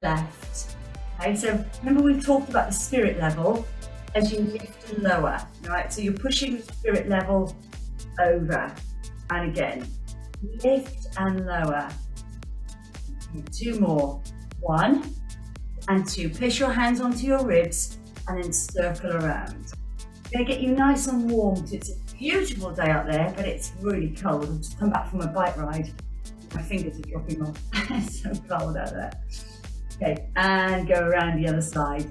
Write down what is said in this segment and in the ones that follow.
left. Okay, so remember we've talked about the spirit level as you lift and lower, right? So you're pushing the spirit level over and again, lift and lower. Two more, 1 and 2. Place your hands onto your ribs and then circle around. It's going to get you nice and warm. It's a beautiful day out there, but it's really cold. I've just come back from a bike ride. My fingers are dropping off. It's so cold out there. Okay, and go around the other side.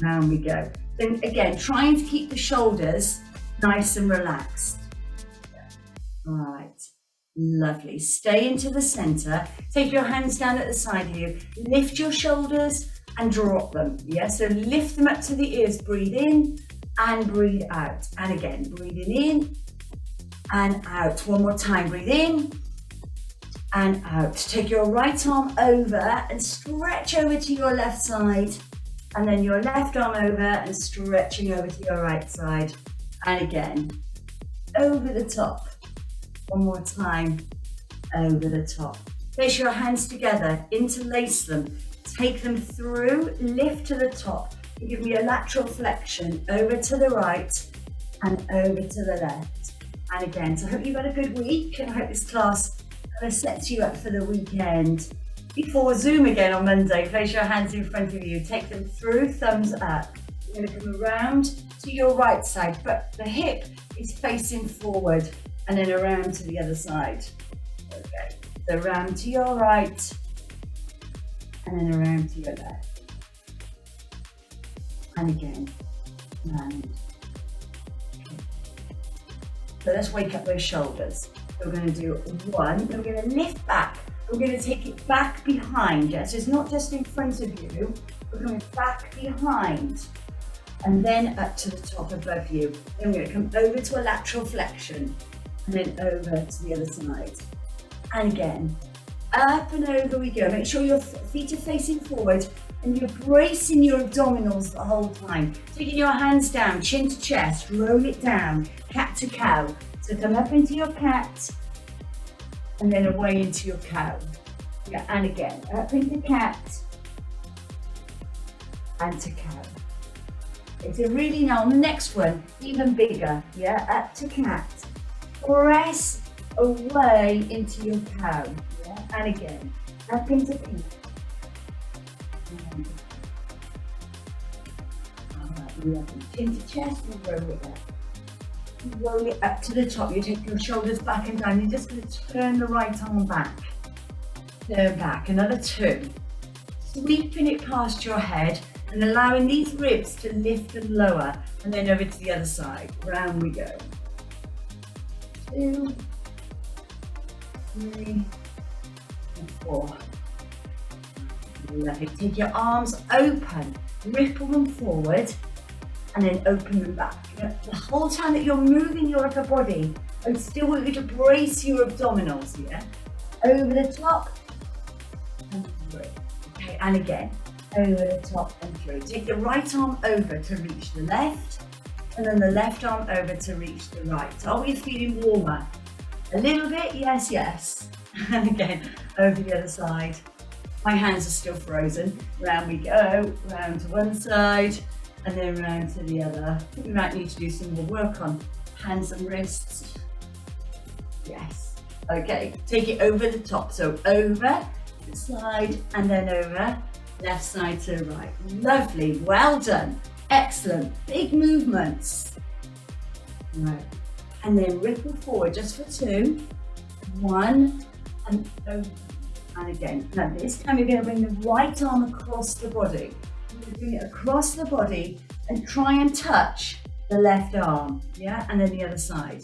Round we go. Then again, trying to keep the shoulders nice and relaxed. All right, lovely. Stay into the center. Take your hands down at the side of you. Lift your shoulders and drop them. Yeah, so lift them up to the ears. Breathe in and breathe out. And again, breathing in and out. One more time. Breathe in and out. Take your right arm over and stretch over to your left side. And then your left arm over and stretching over to your right side. And again, over the top. One more time, over the top. Place your hands together, interlace them. Take them through, lift to the top. Give me a lateral flexion over to the right and over to the left. And again, so I hope you've had a good week and I hope this class kind of sets you up for the weekend. Before Zoom again on Monday, place your hands in front of you. Take them through, thumbs up. You're going to come around to your right side, but the hip is facing forward and then around to the other side. Okay, so around to your right and then around to your left. And again, round. Okay. So let's wake up those shoulders. So we're going to do 1, then we're going to lift back. We're going to take it back behind, yeah? So it's not just in front of you, we're going back behind and then up to the top above you. Then we're going to come over to a lateral flexion and then over to the other side. And again, up and over we go. Make sure your feet are facing forward and you're bracing your abdominals the whole time. Taking your hands down, chin to chest, roll it down, cat to cow. So come up into your cat and then away into your cow. Yeah, and again, up into cat and to cow. It's a really, now on the next one, even bigger, yeah, up to cat. Press away into your cow, yeah, and again, up into cat. Chin to chest and roll it up. Roll it up to the top. You take your shoulders back and down. You're just going to turn the right arm back. Turn back. Another 2. Sweeping it past your head and allowing these ribs to lift and lower. And then over to the other side. Round we go. 2, 3, and 4. Lovely. Take your arms open. Ripple them forward. And then open them back. The whole time that you're moving your upper body, I still want you to brace your abdominals here. Over the top and through. Okay, and again, over the top and through. Take the right arm over to reach the left, and then the left arm over to reach the right. Are we feeling warmer? A little bit? Yes, yes. And again, over the other side. My hands are still frozen. Round we go, round to one side, and then round to the other. I think we might need to do some more work on hands and wrists. Yes. Okay, take it over the top. So over the side and then over, left side to right. Lovely, well done. Excellent, big movements. Right, and then ripple forward just for 2. 1 and over. And again, now this time you're going to bring the right arm across the body. Bring it across the body and try and touch the left arm, yeah, and then the other side.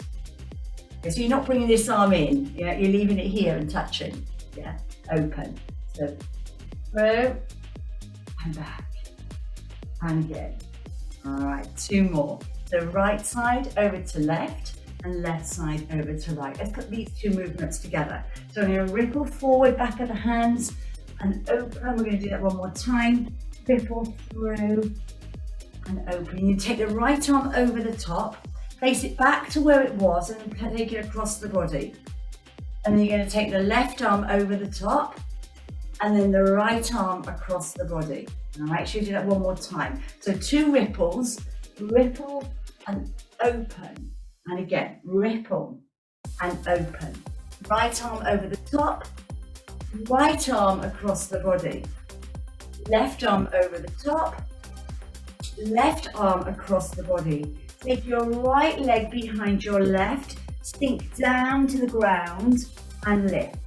Okay, so you're not bringing this arm in, yeah, you're leaving it here and touching, yeah, open. So through and back and again. All right, 2 more. So right side over to left and left side over to right. Let's put these 2 movements together. So I'm going to ripple forward, back of the hands and open. We're going to do that one more time. Ripple through and open. You take the right arm over the top, place it back to where it was and take it across the body. And then you're going to take the left arm over the top and then the right arm across the body. All right, should we do that one more time? So 2 ripples, ripple and open. And again, ripple and open. Right arm over the top, right arm across the body. Left arm over the top, left arm across the body. Take your right leg behind your left, sink down to the ground and lift.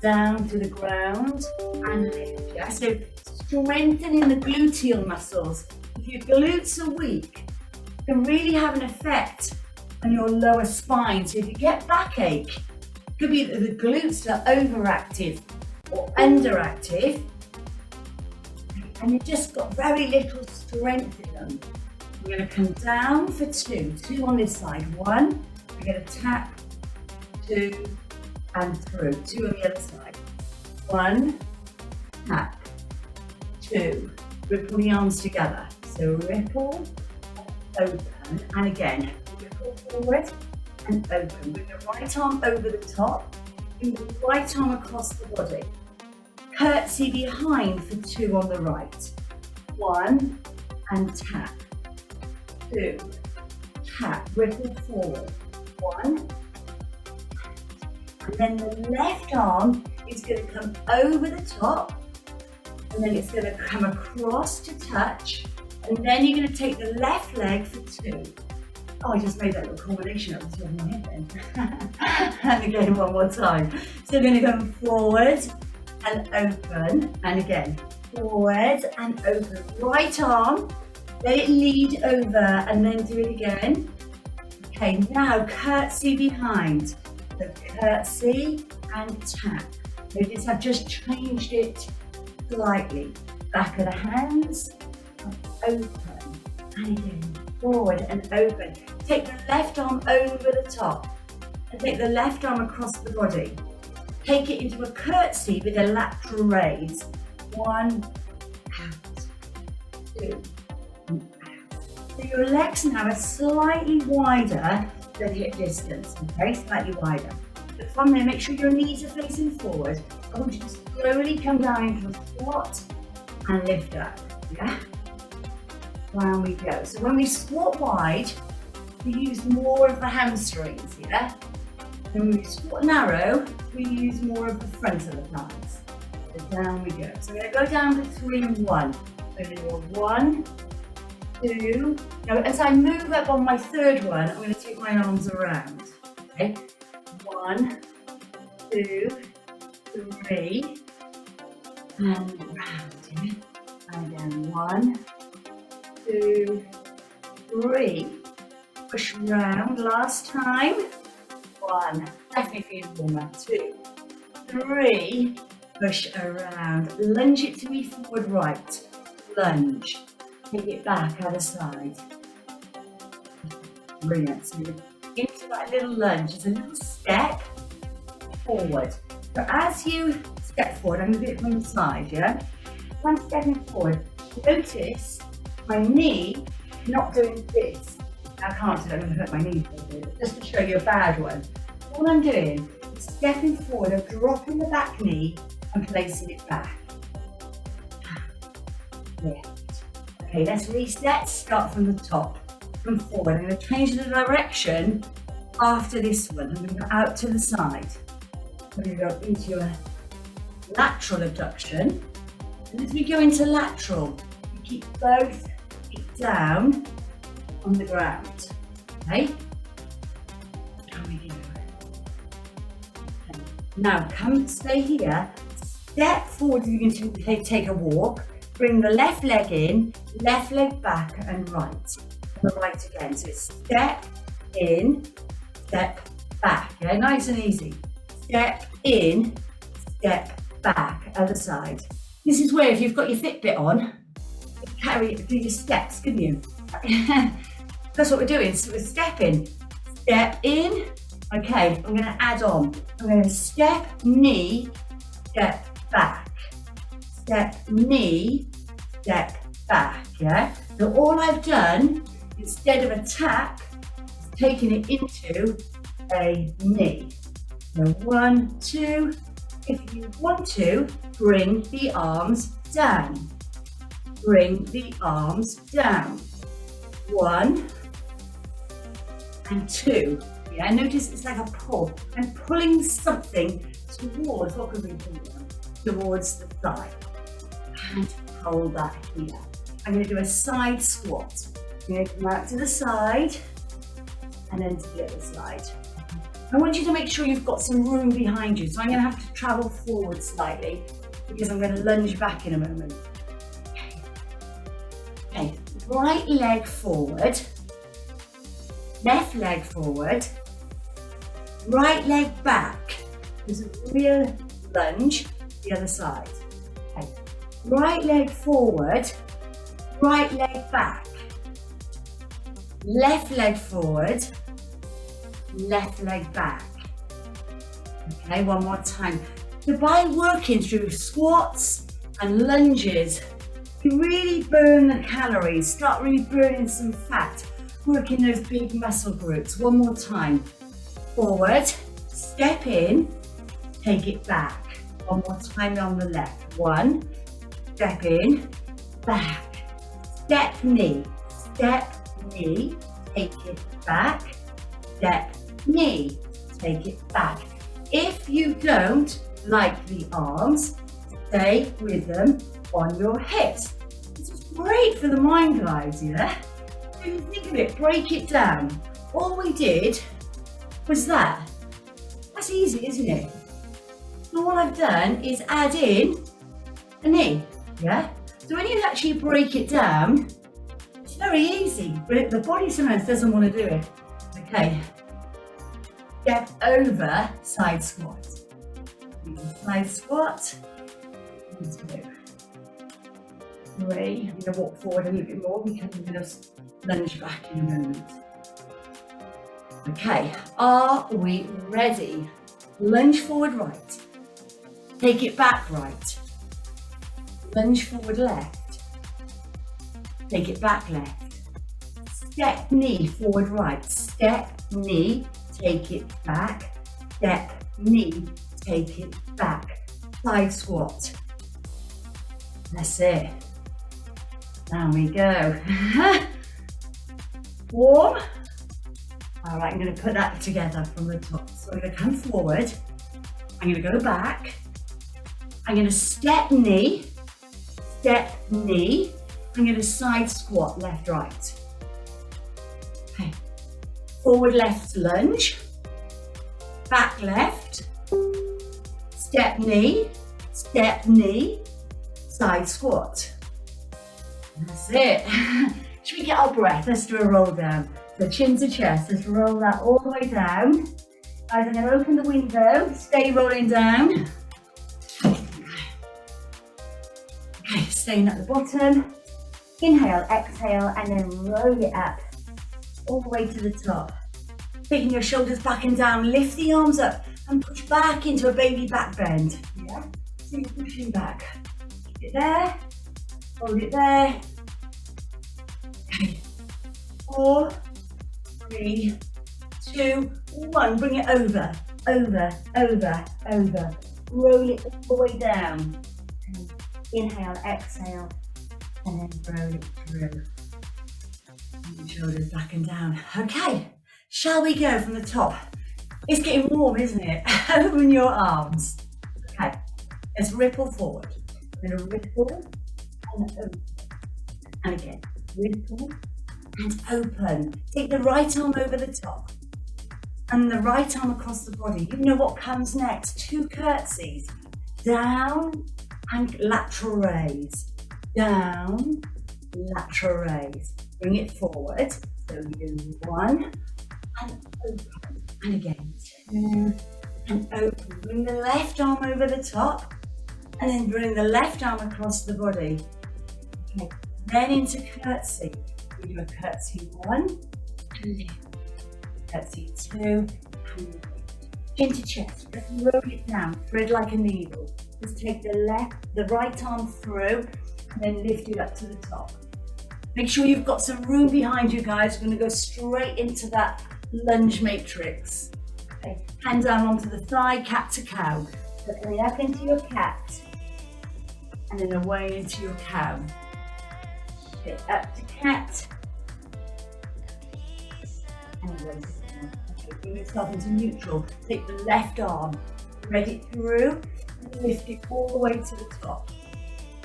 Down to the ground and lift. Yeah? So strengthening the gluteal muscles. If your glutes are weak, it can really have an effect on your lower spine. So if you get backache, it could be that the glutes are overactive or underactive, and you've just got very little strength in them. We're going to come down for 2 on this side. 1, we're going to tap, 2, and through. 2 on the other side. 1, tap, 2. Ripple the arms together. So ripple, open, and again, ripple forward and open. Bring the right arm over the top, bring the right arm across the body. Curtsy behind for 2 on the right. 1, and tap. 2, tap, ripple forward. 1, and then the left arm is going to come over the top, and then it's going to come across to touch, and then you're going to take the left leg for 2. Oh, I just made that little combination up the top of my head then. And again, one more time. So we're going to come forward and open, and again, forward and open. Right arm, let it lead over, and then do it again. Okay, now curtsy behind. So curtsy and tap. Notice I've just changed it slightly. Back of the hands, open, and again, forward and open. Take the left arm over the top, and take the left arm across the body. Take it into a curtsy with a lateral raise. 1, out, 2, and out. So your legs now are slightly wider than hip distance, okay, slightly wider. But from there, make sure your knees are facing forward. I want you to slowly come down into a squat and lift up, yeah? Down we go. So when we squat wide, we use more of the hamstrings, yeah? And when we squat narrow, we use more of the front of the thighs. So down we go. So we're going to go down to 3 and 1. So we're going to go 1, 2. Now, as I move up on my 3rd one, I'm going to take my arms around. Okay? 1, 2, 3, and round. Yeah? And then 1, 2, 3. Push round. Last time. 1. Definitely feel warmer. 2, 3. Push around. Lunge it to me forward right. Lunge. Take it back other side. Brilliant. So into that little lunge, it's a little step forward. So as you step forward, I'm going to do it from the side, yeah? As I'm stepping forward, notice my knee not doing this. I can't do it, I'm going to hurt my knee for a bit, just to show you a bad one. All I'm doing is stepping forward and dropping the back knee and placing it back. Yeah. Okay, let's reset, start from the top, from forward. I'm going to change the direction after this one. I'm going to go out to the side. I'm going to go into a lateral abduction. And as we go into lateral, we keep both feet down on the ground. Okay? Down we go. Okay. Now, stay here. Step forward, you're going to take a walk. Bring the left leg in, left leg back and right. And the right again. So it's step in, step back. Yeah, nice and easy. Step in, step back, other side. This is where if you've got your Fitbit on, you do your steps, couldn't you? That's what we're doing. So we're stepping. Step in. Okay, I'm going to add on. I'm going to step, knee, step back. Step, knee, step back, yeah? So all I've done, instead of a tap, is taken it into a knee. So 1, 2, If you want to, bring the arms down. Bring the arms down. 1 and 2. Yeah, notice it's like a pull. I'm pulling something towards, what could we pull down? Towards the thigh. And hold that here. I'm going to do a side squat. I'm going to come out to the side and then to the other side. I want you to make sure you've got some room behind you. So I'm going to have to travel forward slightly because I'm going to lunge back in a moment. Okay, right leg forward, left leg forward, right leg back. There's a real lunge, the other side. Okay. Right leg forward, right leg back, left leg forward, left leg back. Okay, one more time. So by working through squats and lunges, you really burn the calories, start really burning some fat, working those big muscle groups. One more time. Forward, step in, take it back. One more time on the left. 1, step in, back. Step knee, take it back. Step knee, take it back. If you don't like the arms, stay with them on your hips. This is great for the mind, guys, yeah? So you think of it, break it down. All we did was that. That's easy, isn't it? So all I've done is add in a knee, yeah? So when you actually break it down, it's very easy, but the body sometimes doesn't want to do it. Okay. Step over, side squat. Side squat. 1, 2, 3. I'm going to walk forward a little bit more because I'm going to lunge back in a moment. Okay, are we ready? Lunge forward right. Take it back right. Lunge forward left. Take it back left. Step knee forward right. Step knee, take it back. Step knee, take it back. Side squat. That's it. Down we go. Warm. All right, I'm going to put that together from the top. So I'm going to come forward. I'm going to go back. I'm going to step knee. I'm going to side squat, left, right. Okay. Forward left lunge. Back left. Step knee. Side squat. And that's it. Should we get our breath? Let's do a roll down. So chin to chest, let's roll that all the way down. Guys, I'm going to open the window, stay rolling down. Okay, staying at the bottom. Inhale, exhale, and then roll it up all the way to the top. Taking your shoulders back and down, lift the arms up and push back into a baby back bend. Yeah, so you're pushing back. Keep it there, hold it there. Okay, 4, 3, 2, 1. Bring it over. Roll it all the way down. Inhale, exhale, and then roll it through. And shoulders back and down. Okay, shall we go from the top? It's getting warm, isn't it? Open your arms. Okay, let's ripple forward. We're going to ripple and open. And again, ripple and open. Take the right arm over the top and the right arm across the body. You know what comes next? 2 curtsies. Down and lateral raise. Down, lateral raise. Bring it forward. So we do 1 and open. And again, 2 and open. Bring the left arm over the top and then bring the left arm across the body. Okay. Then into curtsy. We do a curtsy 1 and lift. Curtsy 2 and lift. Chin to chest. Let's roll it down. Thread like a needle. Just take the right arm through and then lift it up to the top. Make sure you've got some room behind you, guys. We're going to go straight into that lunge matrix. Okay. Hand down onto the thigh, cat to cow. So coming up into your cat, and then away into your cow. Okay, up to cat, and away to cow. Okay, bring yourself into neutral. Take the left arm, thread it through, and lift it all the way to the top.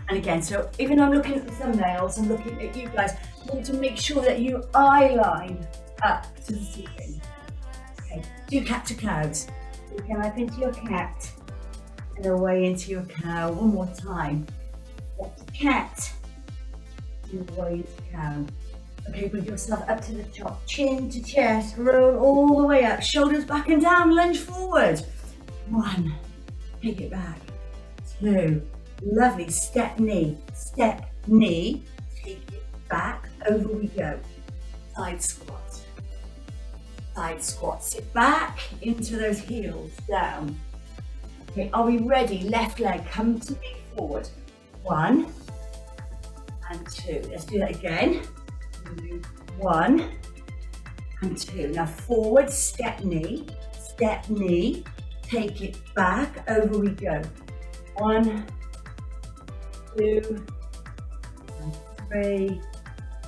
And again, so even though I'm looking at the thumbnails, I'm looking at you guys. You want to make sure that you eye line up to the ceiling. Okay, do cat to cows. So come up into your cat and away into your cow. One more time. Up to cat and away into cow. Okay, bring yourself up to the top, chin to chest, roll all the way up, shoulders back and down, lunge forward. 1, take it back. 2, lovely, step knee, take it back, over we go. Side squat, sit back into those heels, down. Okay, are we ready? Left leg, come to me, forward. 1 and 2, let's do that again. 1 and 2, now forward, step knee, take it back, over we go. 1, 2, and 3,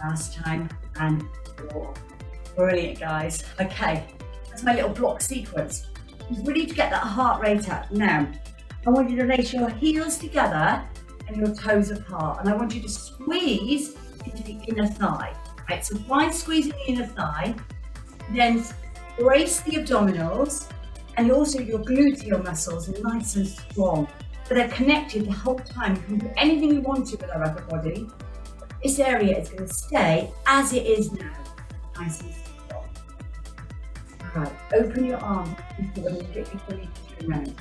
last time, and 4. Brilliant, guys. Okay, that's my little block sequence. You really need to get that heart rate up. Now, I want you to lace your heels together and your toes apart, and I want you to squeeze into the inner thigh. Right, so by squeezing the inner thigh, then brace the abdominals, and also your gluteal muscles are nice and strong. So they're connected the whole time. You can do anything you want to with our upper body. This area is going to stay as it is now, nice and strong. All right, open your arms forward and get your body to turn around.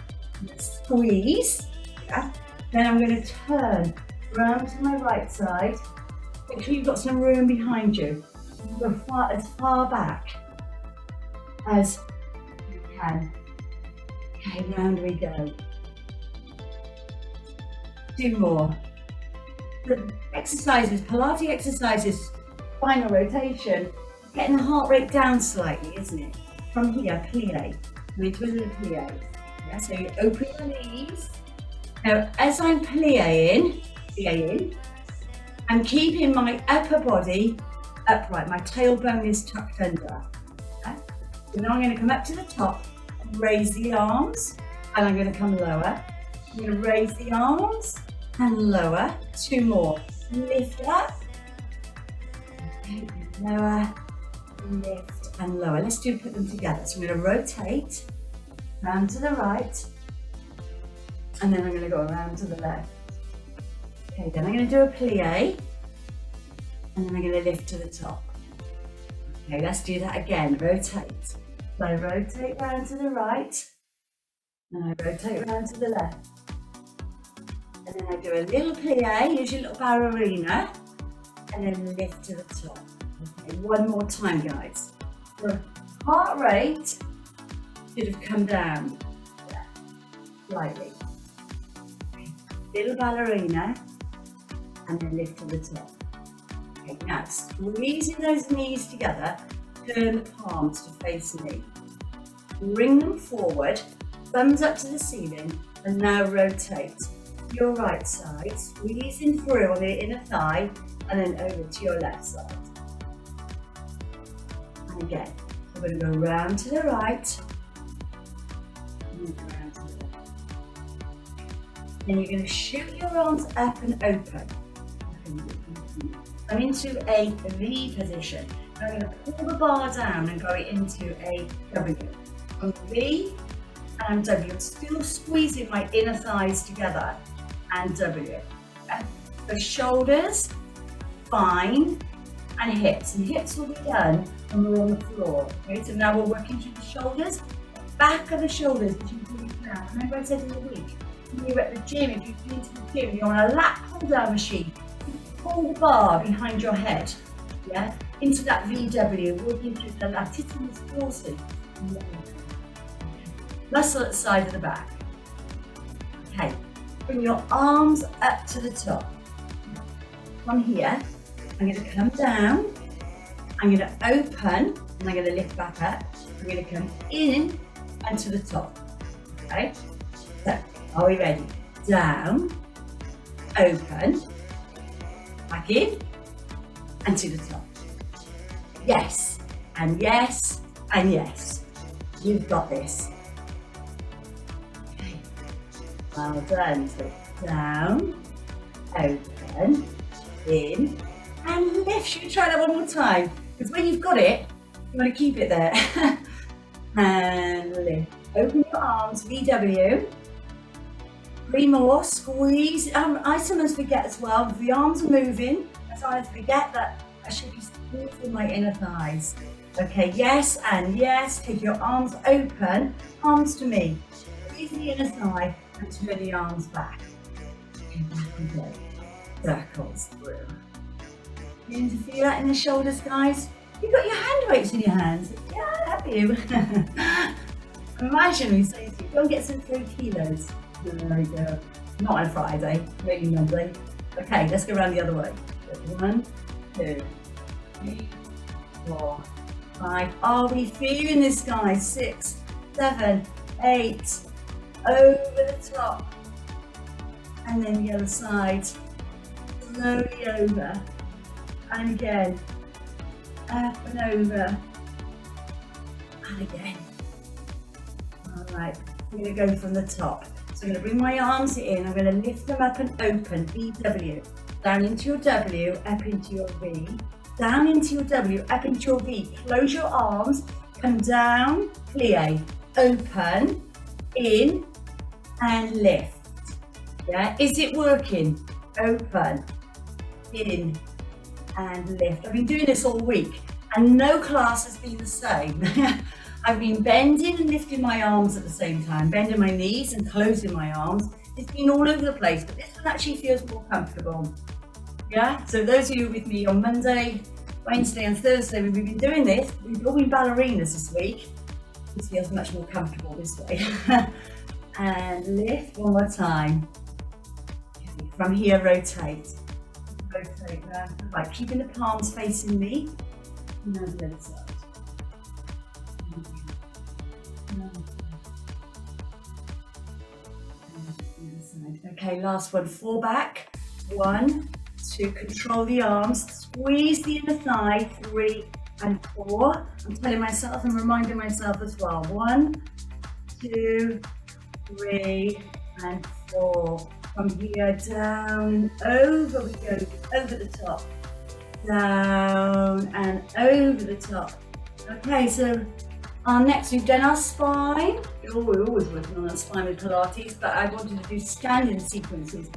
Squeeze, yeah. Then I'm going to turn around to my right side. Make sure you've got some room behind you. Go as far back as you can. Okay, round we go. 2 more. The exercises, Pilates exercises, spinal rotation, getting the heart rate down slightly, isn't it? From here, plie, into a little plie. Yeah, so you open your knees. Now, as I'm plieing, I'm keeping my upper body upright. My tailbone is tucked under. Okay? So now I'm going to come up to the top, raise the arms, and I'm going to come lower. I'm going to raise the arms and lower. 2 more. Lift up. Okay, lower, lift and lower. Let's put them together. So I'm going to rotate round to the right, and then I'm going to go around to the left. Okay, then I'm going to do a plie, and then I'm going to lift to the top. Okay, let's do that again. Rotate. So I rotate round to the right, and I rotate round to the left. And then I do a little plie, use your little ballerina, and then lift to the top. Okay, one more time, guys. The heart rate should have come down slightly. Little ballerina, and then lift to the top. Okay, now squeezing those knees together, turn the palms to face me. Bring them forward, thumbs up to the ceiling, and now rotate your right side, squeezing through on the inner thigh, and then over to your left side. And again, we're going to go round to the right, and round to the left. Then you're going to shoot your arms up and open. I'm into a V position. I'm going to pull the bar down and go into a W. I'm V and W. I'm still squeezing my inner thighs together and W. Okay? So shoulders, spine, and hips. And hips will be done when we're on the floor. Okay, so now we're working through the shoulders, back of the shoulders, which you can do now. Remember I said in the week, when you're at the gym, if you've been to the gym, you're on a lat pull down machine. Pull the bar behind your head, yeah, into that VW, working through the latissimus dorsi. Muscle at the side of the back. Okay, bring your arms up to the top. From here, I'm going to come down, I'm going to open, and I'm going to lift back up. I'm going to come in and to the top. Okay, so Are we ready? Down, open, back in, and to the top. Yes, and yes, and yes. You've got this. Okay. Well done. So down, open, in, and lift. Should we try that one more time? Because when you've got it, you want to keep it there. And lift. Open your arms, VW. 3 more, squeeze. I sometimes forget as well, if the arms are moving, I sometimes forget that I should be squeezing my inner thighs. Okay, yes and yes. Take your arms open, palms to me. Squeeze the inner thigh and turn the arms back. And back we go. Circles through. Begin to feel that in the shoulders, guys? You've got your hand weights in your hands. Yeah, have you? Imagine we say, go and get some 3 kilos. There we go. Not on a Friday, maybe Monday. Okay, let's go around the other way. 1, 2, 3, 4, 5. Are we feeling this, guys? 6, 7, 8. Over the top. And then the other side. Slowly over. And again. Up and over. And again. Alright, I'm going to go from the top. So I'm going to bring my arms in, I'm going to lift them up and open, VW. Down into your W, up into your V. Down into your W, up into your V. Close your arms, come down, plie, open, in, and lift. Yeah, is it working? Open, in, and lift. I've been doing this all week, and no class has been the same. I've been bending and lifting my arms at the same time, bending my knees and closing my arms. It's been all over the place, but this one actually feels more comfortable. Yeah, so those of you with me on Monday, Wednesday and Thursday, we've been doing this. We've all been ballerinas this week. This feels much more comfortable this way. And lift one more time. From here, rotate. Rotate round, like keeping the palms facing me. And now the other side. Okay, last one, 4 back. 1, 2, control the arms, squeeze the inner thigh, 3 and 4. I'm telling myself and reminding myself as well. 1, 2, 3 and 4. From here, down and over we go, over the top. Down and over the top. Okay, so next, we've done our spine. We're always working on our spine with Pilates, but I wanted to do standing sequences.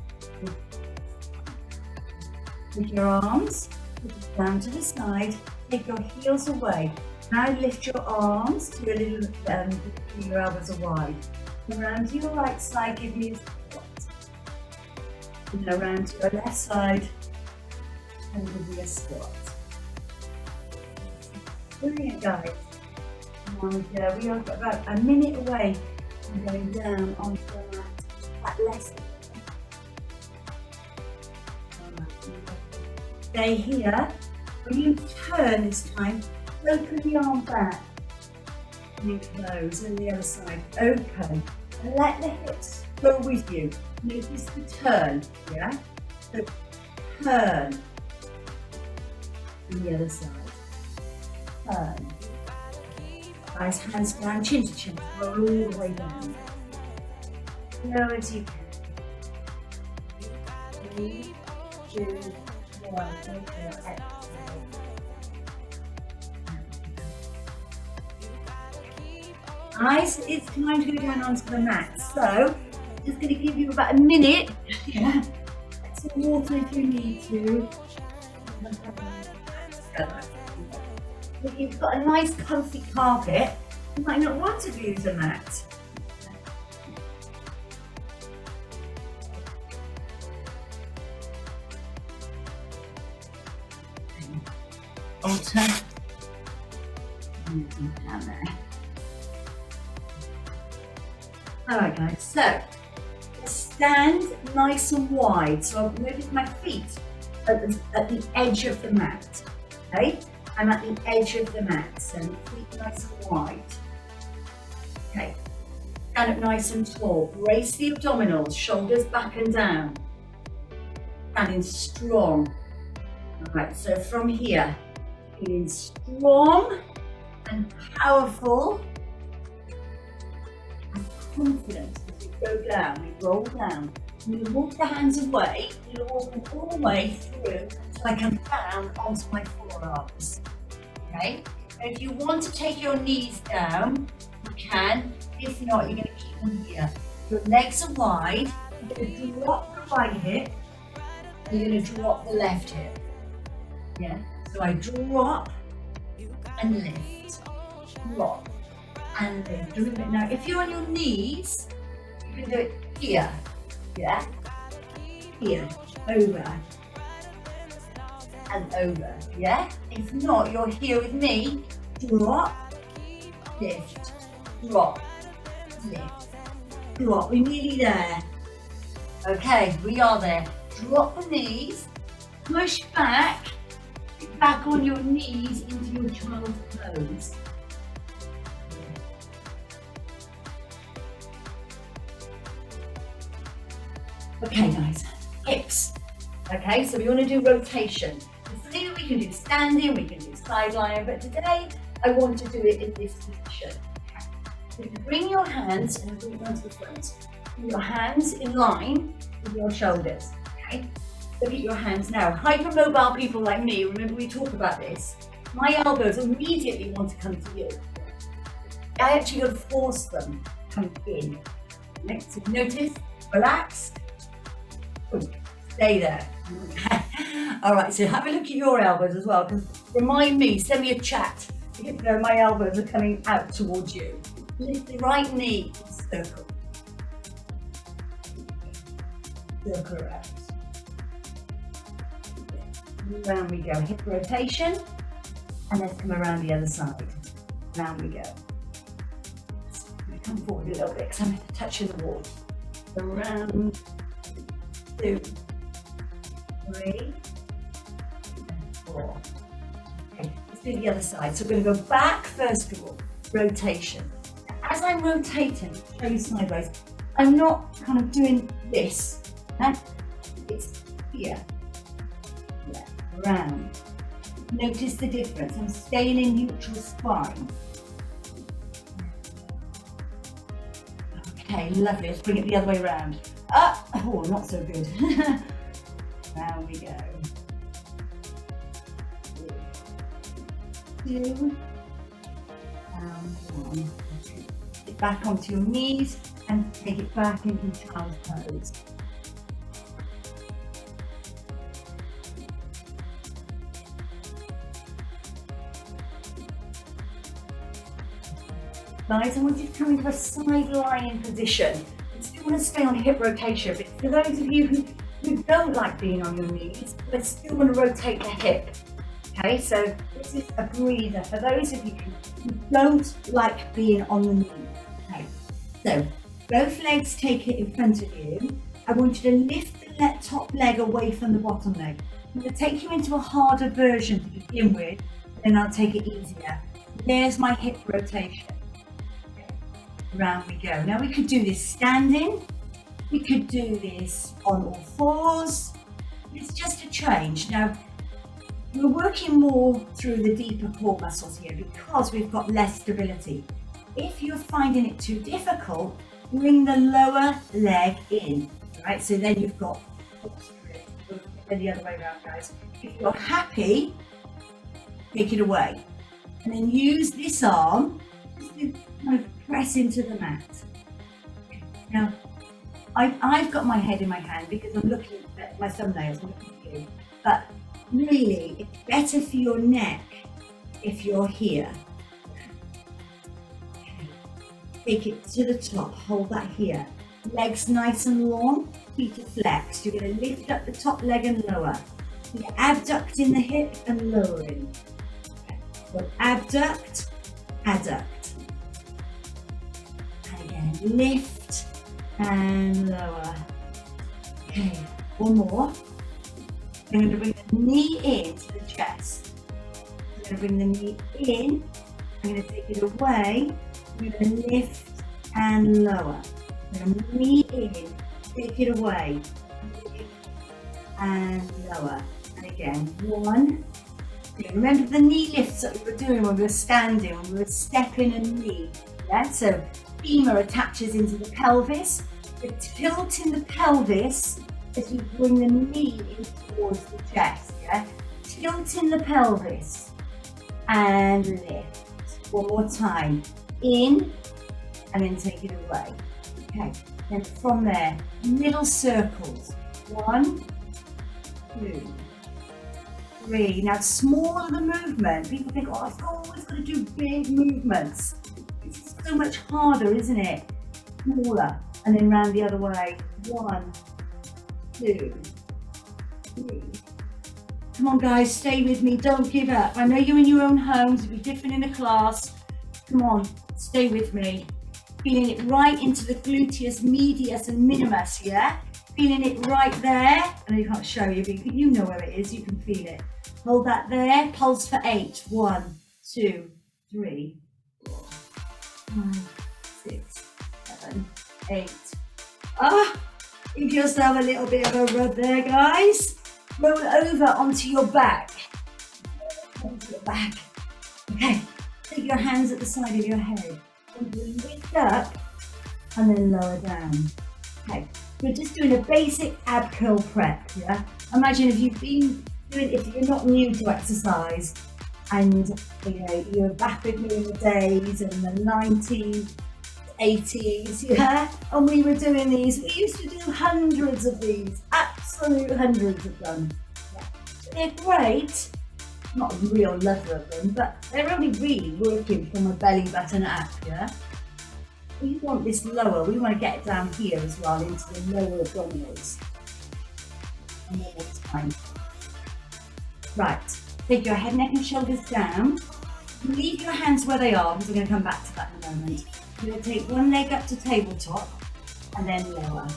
With your arms, down to the side, take your heels away. Now lift your arms to a little, your elbows are wide. Around to your right side, give me a squat. And around to your left side, and give me a squat. Brilliant, guys. We are about a minute away from going down onto the mat. That lesson. Stay here. When you turn this time, open the arm back. And close, and the other side. Open. And let the hips go with you. Notice the turn, yeah? So turn. And the other side. Turn. Nice, hands down, chin to chin, roll all the way down. Low as you can. 3, 2, 1, exhale. Nice, it's time to go down onto the mat. So, just going to give you about a minute. Yeah. Get some water if you need to. If you've got a nice comfy carpet, you might not want to use a mat. Alter. Down there. Alright guys, so stand nice and wide. So I'll notice my feet at the edge of the mat. Okay? I'm at the edge of the mat, so feet nice and wide. Okay, Stand up nice and tall. Brace the abdominals, shoulders back and down. Standing strong. All right, so from here, feeling strong and powerful and confident as we go down, we roll down. We walk the hands away, we walk them all the way through until I come down onto my forearms. Okay? And if you want to take your knees down, you can. If not, you're going to keep them here. Your legs are wide, you're going to drop the right hip, and you're going to drop the left hip. Yeah? So I drop and lift, drop and lift. Do it now. If you're on your knees, you can do it here, yeah, here, over, and over, yeah. If not, you're here with me. Drop, lift, drop, lift, drop. We're nearly there. Okay, we are there. Drop the knees, push back. Back on your knees into your child's pose. Okay, guys, hips. Okay, so we want to do rotation. There's something that we can do standing, we can do side lying, but today I want to do it in this position. So you bring your hands and bring them to the front. Bring your hands in line with your shoulders. Okay. Look at your hands now. Hypermobile people like me, remember we talk about this, my elbows immediately want to come to you. I actually got to force them to come in. Next, so notice, relax, stay there. All right, so have a look at your elbows as well, because remind me, send me a chat. You know, my elbows are coming out towards you. Lift the right knee, circle. Circle around. Round we go, hip rotation, and let's come around the other side. Round we go. Come forward a little bit because I'm touching the wall. Around, 2, 3, 4. Okay, let's do the other side. So we're going to go back first of all, rotation. As I'm rotating, show you sideways, I'm not kind of doing this. It's here. Round. Notice the difference. I'm staying in neutral spine. Okay, lovely. Let's bring it the other way around. Up. Oh, not so good. Round we go. 2 and 1. Get back onto your knees and take it back into child's pose. Guys, I want you to come into a side lying position. You still want to stay on hip rotation, but for those of you who don't like being on your knees, but still want to rotate the hip. Okay, so this is a breather for those of you who don't like being on the knees. Okay, so both legs take it in front of you. I want you to lift the top leg away from the bottom leg. I'm going to take you into a harder version to begin with, then I'll take it easier. There's my hip rotation. Round we go. Now we could do this standing, we could do this on all fours. It's just a change. Now we're working more through the deeper core muscles here because we've got less stability. If you're finding it too difficult, bring the lower leg in, right? So then you've got the other way around, guys. If you're happy, take it away and then use this arm just to kind of press into the mat. Now, I've got my head in my hand because I'm looking at my thumbnails, I'm looking at you. But really, it's better for your neck if you're here. Okay. Take it to the top, hold that here. Legs nice and long, feet are flexed. You're going to lift up the top leg and lower. You're abducting the hip and lowering. Okay. So abduct, adduct. Lift and lower. Okay, one more. I'm going to bring the knee in to the chest. I'm going to bring the knee in. I'm going to take it away. I'm going to lift and lower. Then knee in, take it away, and lower. And again, 1, 2. Remember the knee lifts that we were doing when we were standing, when we were stepping and knee. Yeah, so femur attaches into the pelvis. The tilt in the pelvis as you bring the knee in towards the chest. Yeah, tilt in the pelvis and lift. One more time, in and then take it away. Okay, then from there, middle circles. 1, 2, 3. Now, smaller the movement. People think, oh, I've always got to do big movements. It's so much harder, isn't it? Smaller, and then round the other way. 1, 2, 3. Come on, guys, stay with me. Don't give up. I know you're in your own homes. It'll be different in a class. Come on, stay with me. Feeling it right into the gluteus medius and minimus, yeah? Feeling it right there. I know you can't show you, but you know where it is. You can feel it. Hold that there. Pulse for 8. 1, 2, 3, 4, 5, 6, 7, 8. Give yourself a little bit of a rub there, guys. Roll over onto your back. Onto your back. Okay. Take your hands at the side of your head. And lift up and then lower down. Okay. We're just doing a basic ab curl prep, yeah? Imagine if you've been doing, if you're not new to exercise and you know, you're back with me in the days in the 90s, 80s, yeah? And we were doing these, we used to do hundreds of these, absolute hundreds of them. Yeah. They're great, not a real lover of them, but they're only really working from a belly button up, yeah? We want this lower, we want to get it down here as well into the lower abdominals. And one more time. Right, take your head, neck and shoulders down. Leave your hands where they are, because we're going to come back to that in a moment. You're going to take one leg up to tabletop and then lower.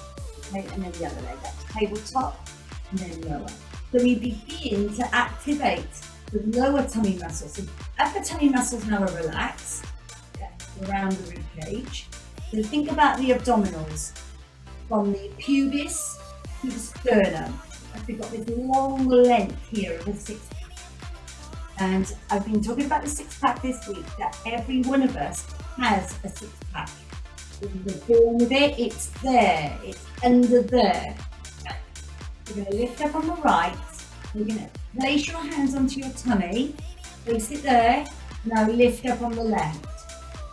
Okay, and then the other leg up to tabletop and then lower. So we begin to activate the lower tummy muscles. So upper tummy muscles now are relaxed, around the rib cage. So think about the abdominals from the pubis to the sternum. We've got this long length here of the six pack. And I've been talking about the six pack this week, that every one of us has a six pack. When we're born with it, it's there, it's under there. You're going to lift up on the right. You're going to place your hands onto your tummy, place it there. Now lift up on the left.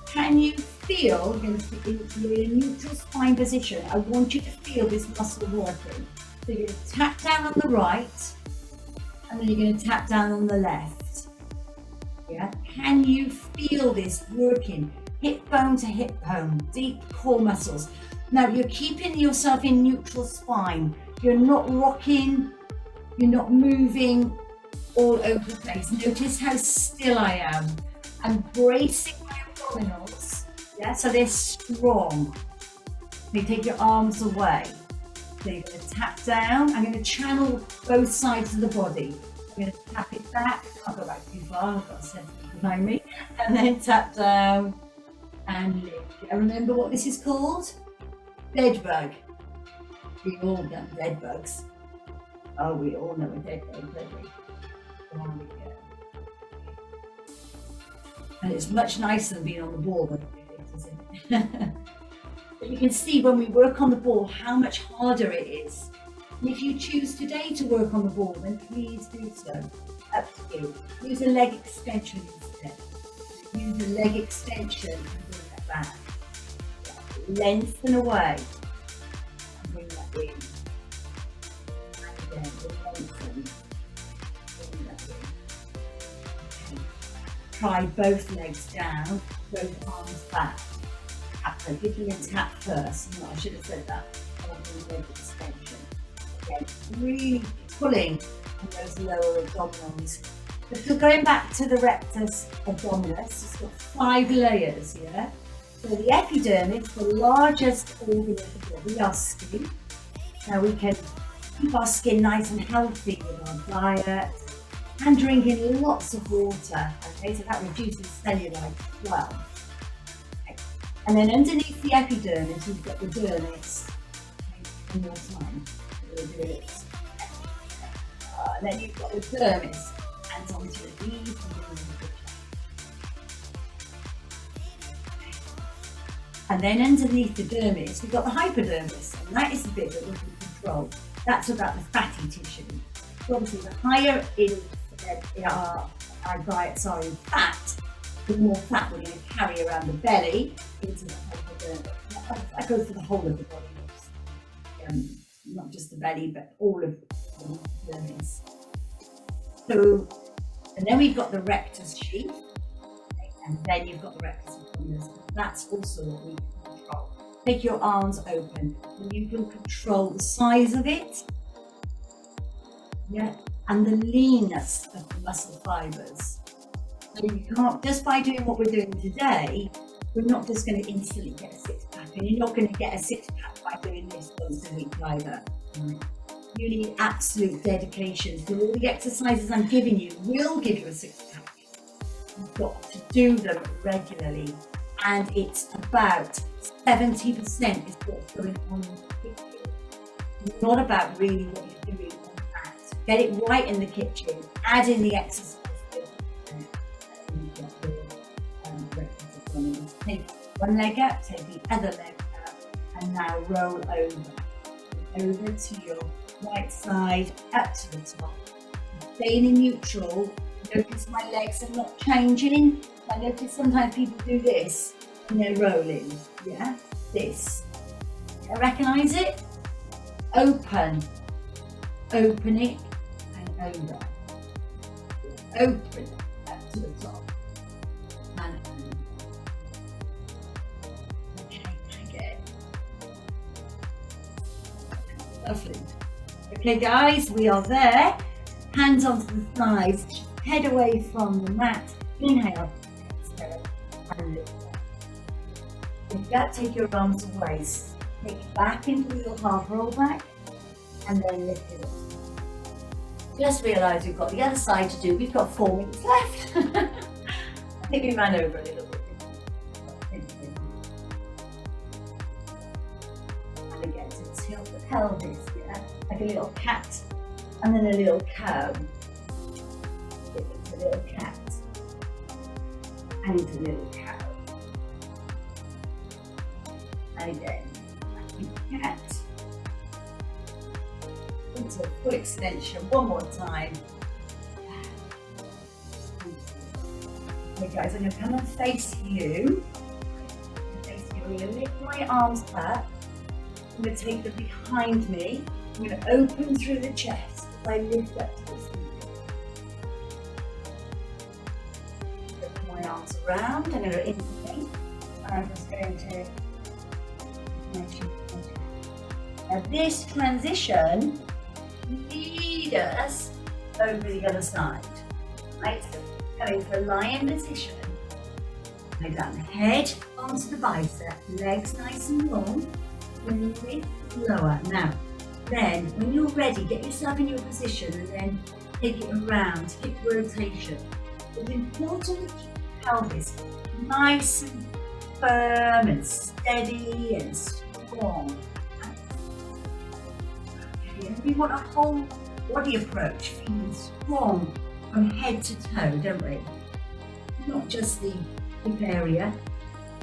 Can you feel, you're in a neutral spine position, I want you to feel this muscle working. So you're going to tap down on the right, and then you're going to tap down on the left. Yeah, can you feel this working? Hip bone to hip bone, deep core muscles. Now you're keeping yourself in neutral spine. You're not rocking, you're not moving all over the place. Notice how still I am. I'm bracing my abdominals, yeah, so they're strong. You take your arms away. So you're going to tap down. I'm going to channel both sides of the body. I'm going to tap it back. I'll go back too far. I've got a set behind me. And then tap down and lift. Yeah, remember what this is called? Dead bug. We've all done dead bugs. Oh, we all know a dead bug, don't we? There we go. And it's much nicer than being on the ball, isn't it? But you can see when we work on the ball how much harder it is. And if you choose today to work on the ball, then please do so. Up to you. Use a leg extension instead. Use a leg extension and bring that back. Lengthen away and bring that in. And again, lengthen. Bring that in. Okay. Try both legs down, both arms back. So give me a tap first. No, I should have said that. Leg extension. Again, really pulling on those lower abdominals. If you're going back to the rectus abdominis, it's got 5 layers, yeah? So the epidermis, the largest organ of the body, our skin. Now we can keep our skin nice and healthy with our diet and drinking lots of water. Okay, so that reduces cellulite as well. And then underneath the epidermis, you've got the dermis. One more time. We'll do it. And then you've got the dermis. Hands onto the knees. And then underneath the dermis, we've got the hypodermis. And that is the bit that we can control. That's about the fatty tissue. So obviously, the higher in our diets are in fat, the more fat we're going to carry around the belly into the hypodermis. That goes for the whole of the body. Not just the belly, but all of the dermis. So, and then we've got the rectus sheath, and then you've got the rectus abdominis. That's also what we can control. Take your arms open, and you can control the size of it, yeah, and the leanness of the muscle fibers. So you can't, just by doing what we're doing today, we're not just going to instantly get a six-pack, and you're not going to get a six-pack by doing this once a week either. You need absolute dedication. So all the exercises I'm giving you will give you a six-pack. You've got to do them regularly, and it's about 70% is what's going on in the kitchen. It's not about really what you're doing on that. Get it right in the kitchen, add in the exercise. Take one leg up, take the other leg up, and now roll over to your right side, up to the top. Staying in neutral. Notice my legs are not changing. I notice sometimes people do this and they're rolling. Yeah, this. I recognise it. Open it, and over. Open up to the top. And over. Okay. Lovely. Okay, guys, we are there. Hands onto the thighs, head away from the mat. Inhale, exhale, and lift up. Lift up, take your arms and waist. Take it back into your half roll back, and then lift it up. Just realise we've got the other side to do. We've got 4 minutes left. I think we ran over a little bit. And again, to tilt the pelvis, yeah, like a little cat, and then a little cow. It's a little cat, and it's a little cow. And again, like a cat. Into full extension, one more time. Okay guys, I'm going to come and face you. I'm going to lift my arms up. I'm going to take them behind me. I'm going to open through the chest as I lift up to the ceiling. Lift my arms around. I'm going to inhale. I'm just going to now this transition lead us over the other side. Right, so going for a lion position. Lay down the head onto the bicep, legs nice and long, and lift lower. Now, then when you're ready, get yourself in your position and then take it around, hip rotation. It's important to keep the pelvis nice and firm and steady and strong. We want a whole body approach, feeling strong from head to toe, don't we? Not just the hip area,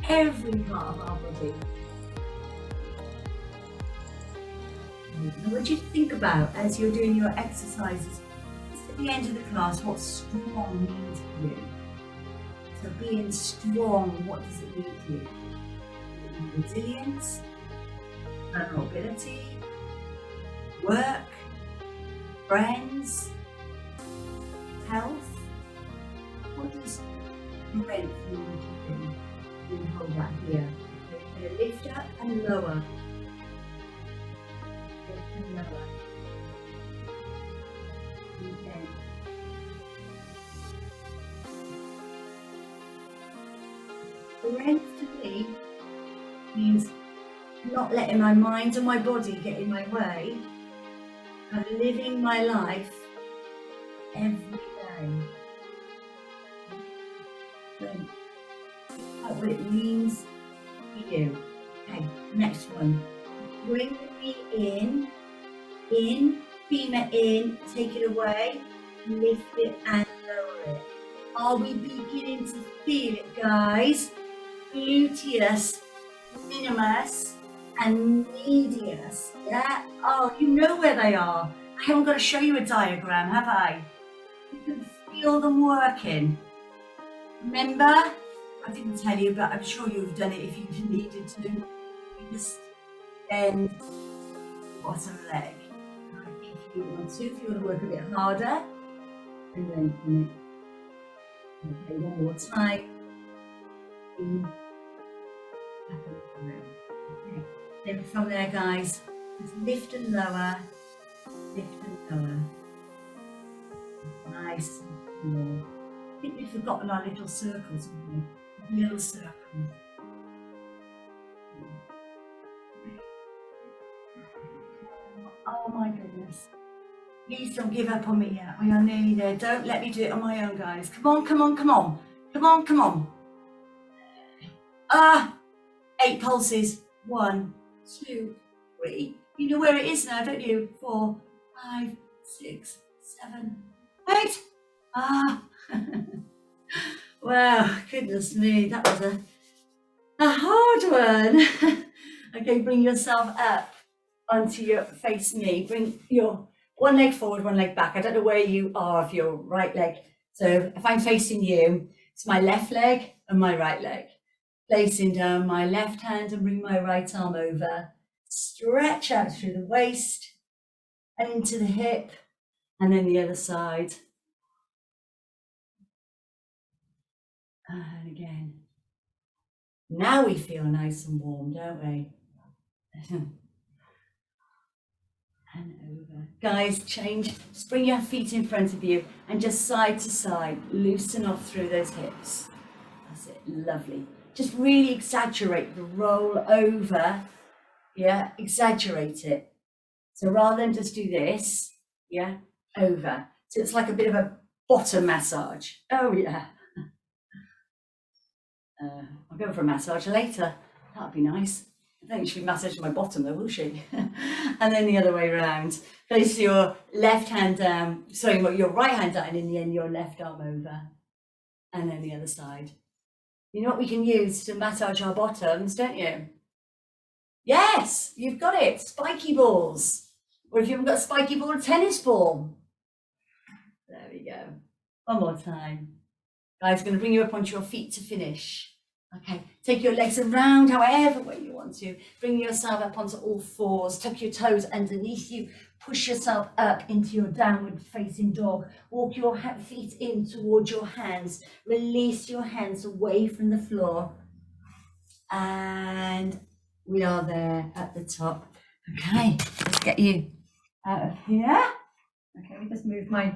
every part of our body. I want you to think about, as you're doing your exercises, just at the end of the class, what strong means to you. So being strong, what does it mean to you? Resilience, vulnerability, work, friends, health. What does strength mean to you? You can hold that here. You're going to lift up and lower. Lift and lower. Again. Strength to me means not letting my mind and my body get in my way. I'm living my life every day. That's what it means for you. Okay, next one. Bring the knee in, femur in, take it away, lift it and lower it. Are we beginning to feel it, guys? Gluteus minimus and medius, yeah? Oh, you know where they are. I haven't got to show you a diagram, have I? You can feel them working. Remember? I didn't tell you, but I'm sure you've done it if you needed to. You just bend the bottom leg. If you want to work a bit harder, and then okay, one more time. Okay. Then from there, guys, just lift and lower, lift and lower. Nice and slow. I think we've forgotten our little circles, haven't we? Little circles. Oh my goodness. Please don't give up on me yet. We are nearly there. Don't let me do it on my own, guys. Come on, come on, come on. Come on, come on. 8 pulses. 1, 2, 3. You know where it is now, don't you? 4, 5, 6, 7, 8. Wow, goodness me, that was a hard one. Okay, bring yourself up onto your face knee. Bring your one leg forward, one leg back. I don't know where you are if you're right leg. So if I'm facing you, it's my left leg and my right leg. Placing down my left hand and bring my right arm over. Stretch out through the waist and into the hip, and then the other side. And again. Now we feel nice and warm, don't we? And over. Guys, change. Just bring your feet in front of you and just side to side. Loosen off through those hips. That's it. Lovely. Just really exaggerate the roll over. Yeah, exaggerate it. So rather than just do this, yeah, over. So it's like a bit of a bottom massage. Oh yeah. I'll go for a massage later. That'd be nice. I think she'll be massaging my bottom though, will she? And then the other way around. Place your left hand down, sorry, your right hand down, and in the end your left arm over. And then the other side. You know what we can use to massage our bottoms, don't you? Yes, you've got it. Spiky balls. Or if you haven't got a spiky ball, a tennis ball. There we go. One more time. Guys, I'm going to bring you up onto your feet to finish. Okay, take your legs around however way you want to. Bring yourself up onto all fours. Tuck your toes underneath you. Push yourself up into your downward facing dog. Walk your feet in towards your hands. Release your hands away from the floor. And we are there at the top. Okay, let's get you out of here. Okay, we just move my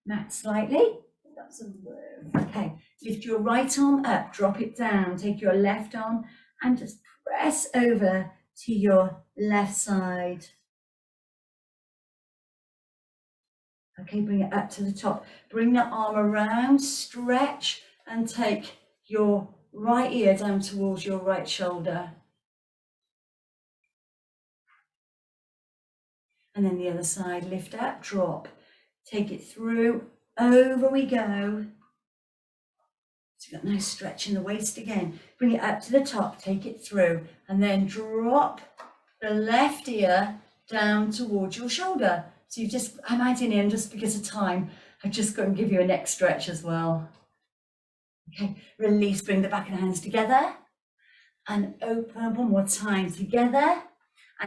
mat slightly. Got some room. Okay, lift your right arm up, drop it down. Take your left arm and just press over to your left side. Okay, bring it up to the top. Bring the arm around, stretch, and take your right ear down towards your right shoulder. And then the other side, lift up, drop. Take it through, over we go. So you've got a nice stretch in the waist again. Bring it up to the top, take it through, and then drop the left ear down towards your shoulder. So you just, I'm adding in, just because of time, I've just got to give you a neck stretch as well. Okay, release, bring the back of the hands together and open one more time together